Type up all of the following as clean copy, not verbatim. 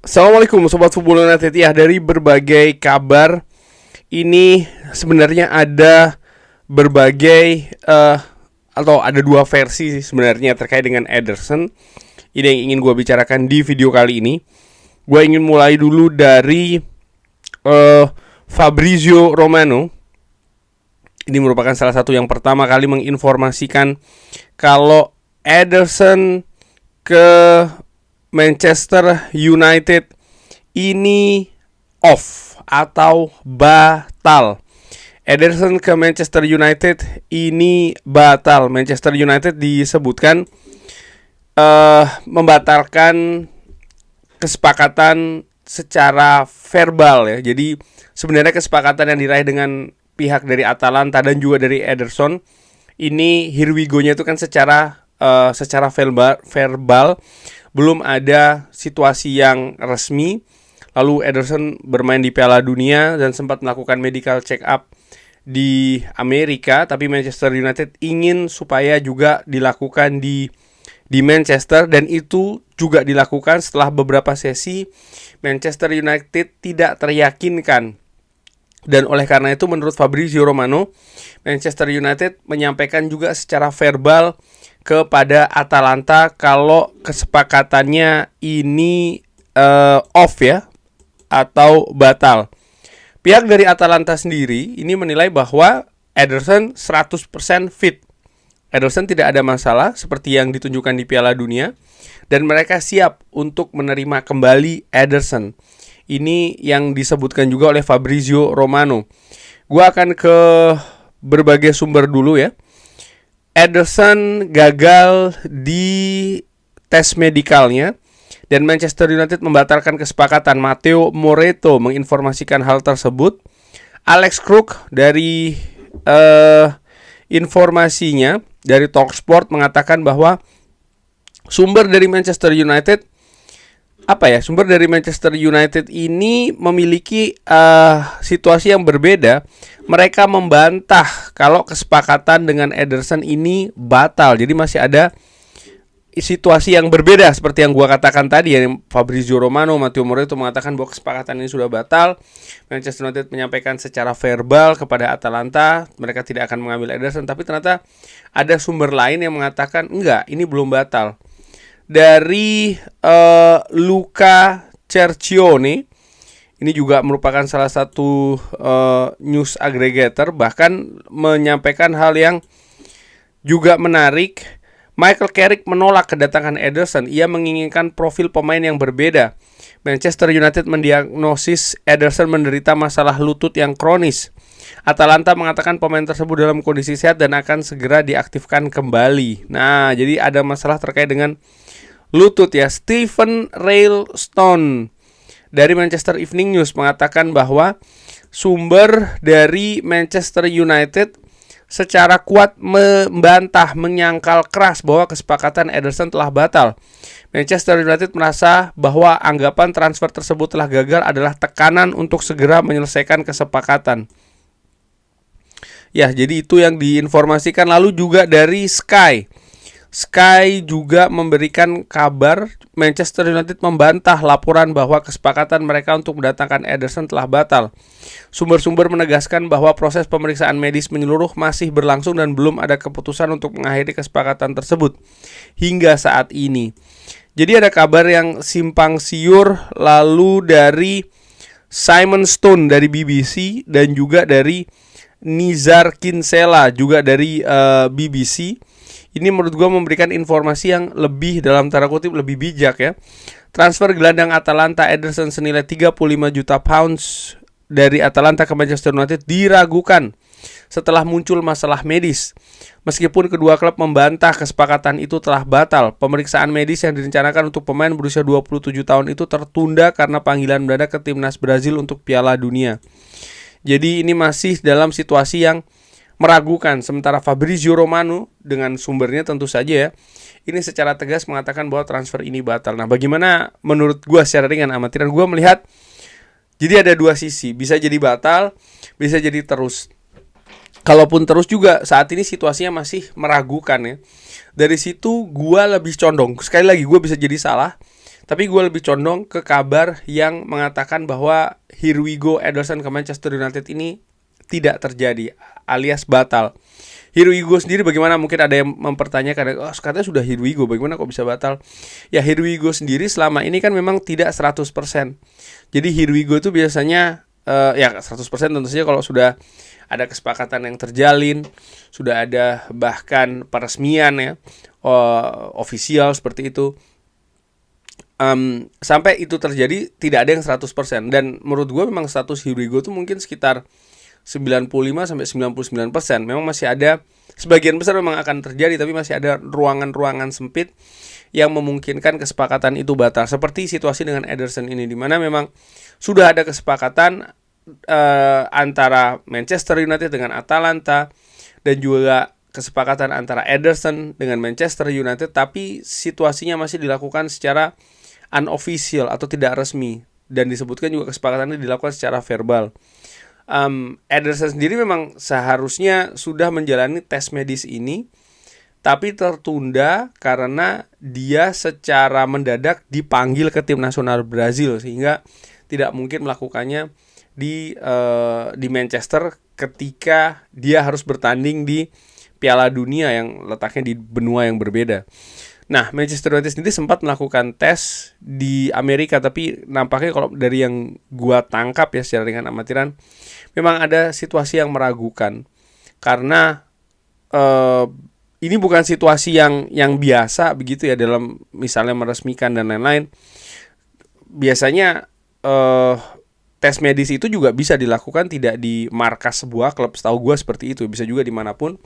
Assalamualaikum Sobat Football United. Ya, dari berbagai kabar ini sebenarnya ada berbagai atau ada dua versi sebenarnya terkait dengan Ederson. Ini yang ingin gue bicarakan di video kali ini. Gue ingin mulai dulu dari Fabrizio Romano. Ini merupakan salah satu yang pertama kali menginformasikan kalau Ederson ke Manchester United ini off atau batal. Ederson ke Manchester United ini batal. Manchester United disebutkan membatalkan kesepakatan secara verbal ya. Jadi sebenarnya kesepakatan yang diraih dengan pihak dari Atalanta dan juga dari Ederson ini here we go-nya itu kan secara verbal, belum ada situasi yang resmi. Lalu Ederson bermain di Piala Dunia dan sempat melakukan medical check up di Amerika, tapi Manchester United ingin supaya juga dilakukan di Manchester, dan itu juga dilakukan setelah beberapa sesi Manchester United tidak teryakinkan. Dan oleh karena itu menurut Fabrizio Romano, Manchester United menyampaikan juga secara verbal kepada Atalanta kalau kesepakatannya ini off ya, atau batal. Pihak dari Atalanta sendiri ini menilai bahwa Ederson 100% fit. Ederson tidak ada masalah seperti yang ditunjukkan di Piala Dunia, dan mereka siap untuk menerima kembali Ederson. Ini yang disebutkan juga oleh Fabrizio Romano. Gua akan ke berbagai sumber dulu ya. Ederson gagal di tes medikalnya dan Manchester United membatalkan kesepakatan. Matteo Moretto menginformasikan hal tersebut. Alex Kruk dari informasinya dari Talksport mengatakan bahwa sumber dari Manchester United ini memiliki situasi yang berbeda. Mereka membantah kalau kesepakatan dengan Ederson ini batal. Jadi masih ada situasi yang berbeda seperti yang gua katakan tadi ya. Fabrizio Romano, Matteo Moretto mengatakan bahwa kesepakatan ini sudah batal. Manchester United menyampaikan secara verbal kepada Atalanta mereka tidak akan mengambil Ederson, tapi ternyata ada sumber lain yang mengatakan enggak, ini belum batal. Dari Luca Cercione, ini juga merupakan salah satu news aggregator, bahkan menyampaikan hal yang juga menarik. Michael Carrick menolak kedatangan Ederson. Ia menginginkan profil pemain yang berbeda. Manchester United mendiagnosis Ederson menderita masalah lutut yang kronis. Atalanta mengatakan pemain tersebut dalam kondisi sehat dan akan segera diaktifkan kembali. Nah, jadi ada masalah terkait dengan lutut ya. Stephen Railstone dari Manchester Evening News mengatakan bahwa sumber dari Manchester United secara kuat membantah, menyangkal keras bahwa kesepakatan Ederson telah batal. Manchester United merasa bahwa anggapan transfer tersebut telah gagal adalah tekanan untuk segera menyelesaikan kesepakatan. Ya, jadi itu yang diinformasikan. Lalu juga dari Sky juga memberikan kabar Manchester United membantah laporan bahwa kesepakatan mereka untuk mendatangkan Ederson telah batal. Sumber-sumber menegaskan bahwa proses pemeriksaan medis menyeluruh masih berlangsung dan belum ada keputusan untuk mengakhiri kesepakatan tersebut hingga saat ini. Jadi ada kabar yang simpang siur lalu dari Simon Stone dari BBC dan juga dari Nizar Kinsella juga dari BBC. Ini menurut gue memberikan informasi yang lebih dalam tanda kutip lebih bijak ya. Transfer gelandang Atalanta Ederson senilai 35 juta pounds dari Atalanta ke Manchester United diragukan setelah muncul masalah medis. Meskipun kedua klub membantah kesepakatan itu telah batal, pemeriksaan medis yang direncanakan untuk pemain berusia 27 tahun itu tertunda karena panggilan mendadak ke timnas Brazil untuk Piala Dunia. Jadi ini masih dalam situasi yang meragukan. Sementara Fabrizio Romano dengan sumbernya tentu saja ya, ini secara tegas mengatakan bahwa transfer ini batal. Nah, bagaimana menurut gue secara ringan amatiran, gue melihat jadi ada dua sisi. Bisa jadi batal, bisa jadi terus. Kalaupun terus juga saat ini situasinya masih meragukan ya. Dari situ gue lebih condong, sekali lagi gue bisa jadi salah, Tapi gue lebih condong ke kabar yang mengatakan bahwa here we go Ederson ke Manchester United ini tidak terjadi, alias batal. Here we go sendiri bagaimana? Mungkin ada yang mempertanyakan, oh katanya sudah here we go, bagaimana kok bisa batal? Ya here we go sendiri selama ini kan memang tidak 100%. Jadi here we go itu biasanya ya 100% tentu saja kalau sudah ada kesepakatan yang terjalin, sudah ada bahkan peresmian ya, official seperti itu. Sampai itu terjadi tidak ada yang 100%. Dan menurut gue memang status here we go itu mungkin sekitar 95-99%. Memang masih ada sebagian besar memang akan terjadi, tapi masih ada ruangan-ruangan sempit yang memungkinkan kesepakatan itu batal. Seperti situasi dengan Ederson ini, di mana memang sudah ada kesepakatan antara Manchester United dengan Atalanta, dan juga kesepakatan antara Ederson dengan Manchester United, tapi situasinya masih dilakukan secara unofficial atau tidak resmi, dan disebutkan juga kesepakatannya dilakukan secara verbal. Ederson sendiri memang seharusnya sudah menjalani tes medis ini, tapi tertunda karena dia secara mendadak dipanggil ke tim nasional Brazil, sehingga tidak mungkin melakukannya di Manchester ketika dia harus bertanding di Piala Dunia yang letaknya di benua yang berbeda. Nah, Manchester United sendiri sempat melakukan tes di Amerika, tapi nampaknya kalau dari yang gua tangkap ya secara dengan amatiran, memang ada situasi yang meragukan. Karena ini bukan situasi yang biasa begitu ya, dalam misalnya meresmikan dan lain-lain. Biasanya tes medis itu juga bisa dilakukan tidak di markas sebuah klub, setahu gue seperti itu, bisa juga dimanapun,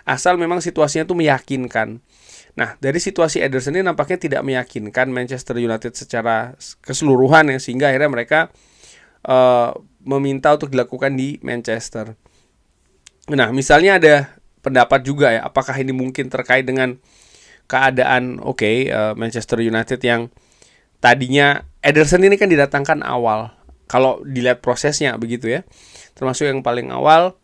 asal memang situasinya itu meyakinkan. Nah, dari situasi Ederson ini nampaknya tidak meyakinkan Manchester United secara keseluruhan ya, sehingga akhirnya mereka meminta untuk dilakukan di Manchester. Nah, misalnya ada pendapat juga ya, apakah ini mungkin terkait dengan keadaan Manchester United yang tadinya Ederson ini kan didatangkan awal, kalau dilihat prosesnya begitu ya, termasuk yang paling awal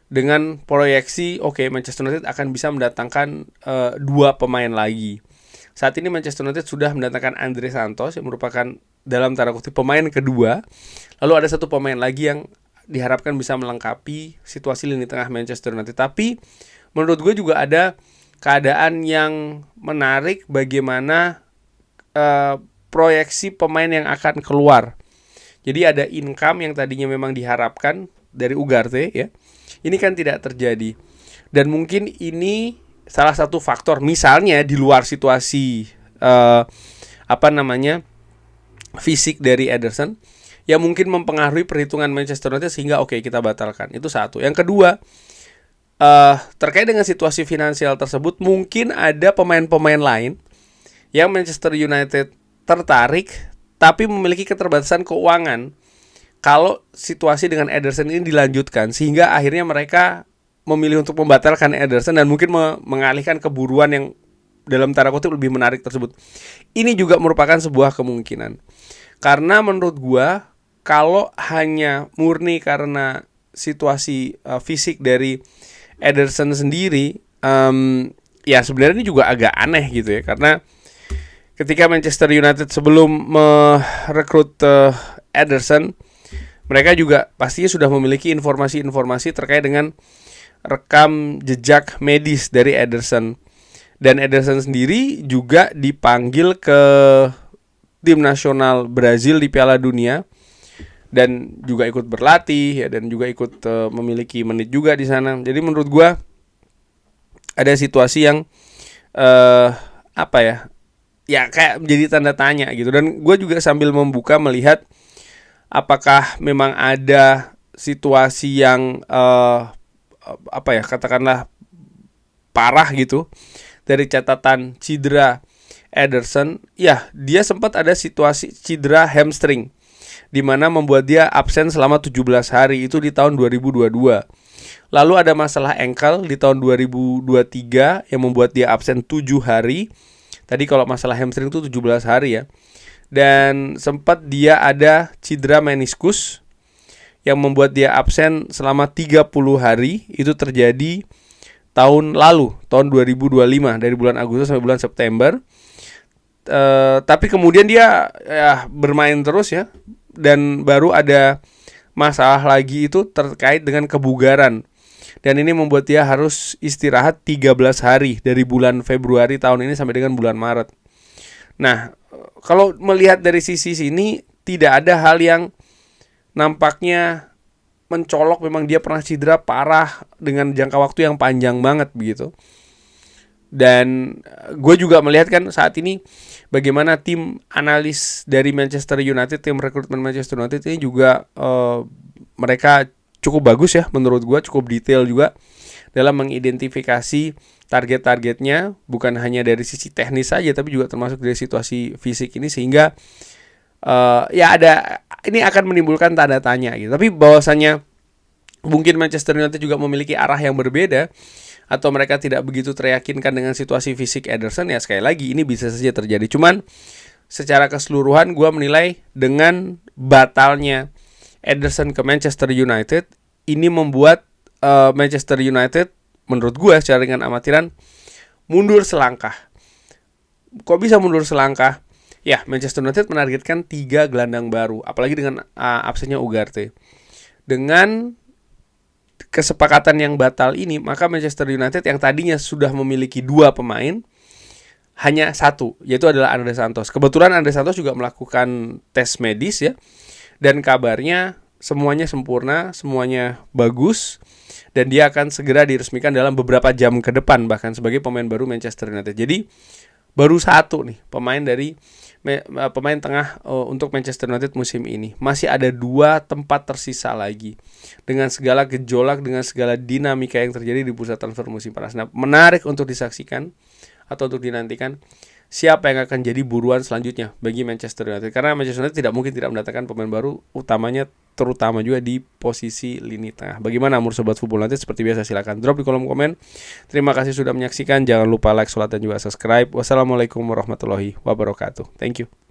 dengan proyeksi Manchester United akan bisa mendatangkan 2 pemain lagi. Saat ini Manchester United sudah mendatangkan Andre Santos yang merupakan dalam tanda kutip pemain kedua. Lalu ada 1 pemain lagi yang diharapkan bisa melengkapi situasi lini tengah Manchester United. Tapi menurut gue juga ada keadaan yang menarik bagaimana proyeksi pemain yang akan keluar. Jadi ada income yang tadinya memang diharapkan dari Ugarte ya. Ini kan tidak terjadi. Dan mungkin ini salah satu faktor, misalnya di luar situasi fisik dari Ederson, yang mungkin mempengaruhi perhitungan Manchester United sehingga kita batalkan. Itu satu. Yang kedua, terkait dengan situasi finansial tersebut, mungkin ada pemain-pemain lain yang Manchester United tertarik tapi memiliki keterbatasan keuangan kalau situasi dengan Ederson ini dilanjutkan, sehingga akhirnya mereka memilih untuk membatalkan Ederson dan mungkin mengalihkan keburuan yang dalam tanda kutip lebih menarik tersebut. Ini juga merupakan sebuah kemungkinan. Karena menurut gua, kalau hanya murni karena situasi fisik dari Ederson sendiri, ya sebenarnya ini juga agak aneh gitu ya. Karena ketika Manchester United sebelum merekrut Ederson, mereka juga pastinya sudah memiliki informasi-informasi terkait dengan rekam jejak medis dari Ederson. Dan Ederson sendiri juga dipanggil ke tim nasional Brazil di Piala Dunia dan juga ikut berlatih ya, dan juga ikut memiliki menit juga di sana. Jadi menurut gua ada situasi yang ya kayak menjadi tanda tanya gitu. Dan gua juga sambil membuka melihat apakah memang ada situasi yang katakanlah parah gitu dari catatan cedera Ederson. Ya, dia sempat ada situasi cedera hamstring di mana membuat dia absen selama 17 hari itu di tahun 2022. Lalu ada masalah ankle di tahun 2023 yang membuat dia absen 7 hari. Tadi kalau masalah hamstring itu 17 hari ya. Dan sempat dia ada cedera meniskus yang membuat dia absen selama 30 hari. Itu terjadi tahun lalu, tahun 2025, dari bulan Agustus sampai bulan September. Tapi kemudian dia ya bermain terus ya, dan baru ada masalah lagi itu terkait dengan kebugaran. Dan ini membuat dia harus istirahat 13 hari dari bulan Februari tahun ini sampai dengan bulan Maret. Nah, kalau melihat dari sisi sini tidak ada hal yang nampaknya mencolok. Memang dia pernah cedera parah dengan jangka waktu yang panjang banget begitu. Dan gue juga melihat kan saat ini bagaimana tim analis dari Manchester United, tim rekrutmen Manchester United ini juga mereka cukup bagus ya menurut gue, cukup detail juga dalam mengidentifikasi target-targetnya, bukan hanya dari sisi teknis saja tapi juga termasuk dari situasi fisik ini, sehingga ya ada, ini akan menimbulkan tanda tanya gitu. Tapi bahwasannya mungkin Manchester United juga memiliki arah yang berbeda, atau mereka tidak begitu teryakinkan dengan situasi fisik Ederson, ya sekali lagi ini bisa saja terjadi. Cuman secara keseluruhan gue menilai dengan batalnya Ederson ke Manchester United ini membuat Manchester United menurut gue secara dengan amatiran mundur selangkah. Kok bisa mundur selangkah? Ya, Manchester United menargetkan 3 gelandang baru, apalagi dengan absennya Ugarte. Dengan kesepakatan yang batal ini, maka Manchester United yang tadinya sudah memiliki 2 pemain hanya 1, yaitu adalah Andre Santos. Kebetulan Andre Santos juga melakukan tes medis ya, dan kabarnya semuanya sempurna, semuanya bagus, dan dia akan segera diresmikan dalam beberapa jam ke depan bahkan sebagai pemain baru Manchester United. Jadi baru 1 nih pemain tengah untuk Manchester United musim ini. Masih ada 2 tempat tersisa lagi dengan segala gejolak, dengan segala dinamika yang terjadi di bursa transfer musim panas. Nah, menarik untuk disaksikan atau untuk dinantikan siapa yang akan jadi buruan selanjutnya bagi Manchester United, karena Manchester United tidak mungkin tidak mendatangkan pemain baru, utamanya terutama juga di posisi lini tengah. Bagaimana menurut Sobat Football United? Seperti biasa silakan drop di kolom komen. Terima kasih sudah menyaksikan. Jangan lupa like, share, dan juga subscribe. Wassalamualaikum warahmatullahi wabarakatuh. Thank you.